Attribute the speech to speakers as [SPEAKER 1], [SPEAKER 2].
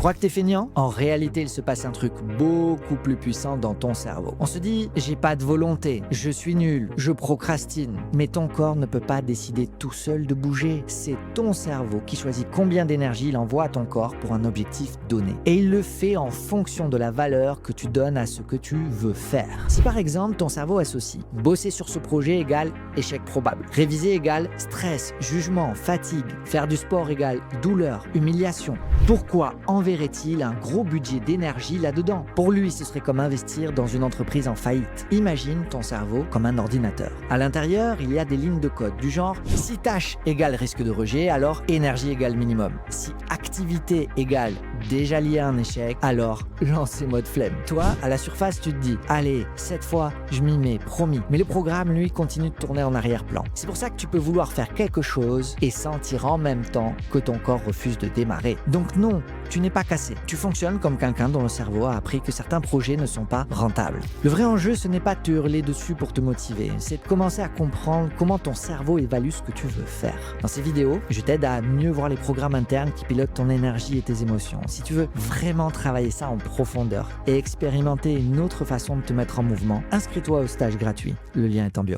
[SPEAKER 1] crois que t'es feignant? En réalité, il se passe un truc beaucoup plus puissant dans ton cerveau. On se dit, j'ai pas de volonté, je suis nul, je procrastine. Mais ton corps ne peut pas décider tout seul de bouger. C'est ton cerveau qui choisit combien d'énergie il envoie à ton corps pour un objectif donné. Et il le fait en fonction de la valeur que tu donnes à ce que tu veux faire. Si par exemple, ton cerveau associe bosser sur ce projet égale échec probable, réviser égale stress, jugement, fatigue, faire du sport égale douleur, humiliation, pourquoi enverrait-il un gros budget d'énergie là-dedans? Pour lui, ce serait comme investir dans une entreprise en faillite. Imagine ton cerveau comme un ordinateur. À l'intérieur, il y a des lignes de code du genre si tâche égale risque de rejet, alors énergie égale minimum. Si activité égale déjà lié à un échec, alors lancez mode flemme. Toi, à la surface, tu te dis allez, cette fois, je m'y mets, promis. Mais le programme, lui, continue de tourner en arrière-plan. C'est pour ça que tu peux vouloir faire quelque chose et sentir en même temps que ton corps refuse de démarrer. Donc non, tu n'es pas cassé. Tu fonctionnes comme quelqu'un dont le cerveau a appris que certains projets ne sont pas rentables. Le vrai enjeu, ce n'est pas de te hurler dessus pour te motiver, c'est de commencer à comprendre comment ton cerveau évalue ce que tu veux faire. Dans ces vidéos, je t'aide à mieux voir les programmes internes qui pilotent ton énergie et tes émotions. Si tu veux vraiment travailler ça en profondeur et expérimenter une autre façon de te mettre en mouvement, inscris-toi au stage gratuit. Le lien est en bio.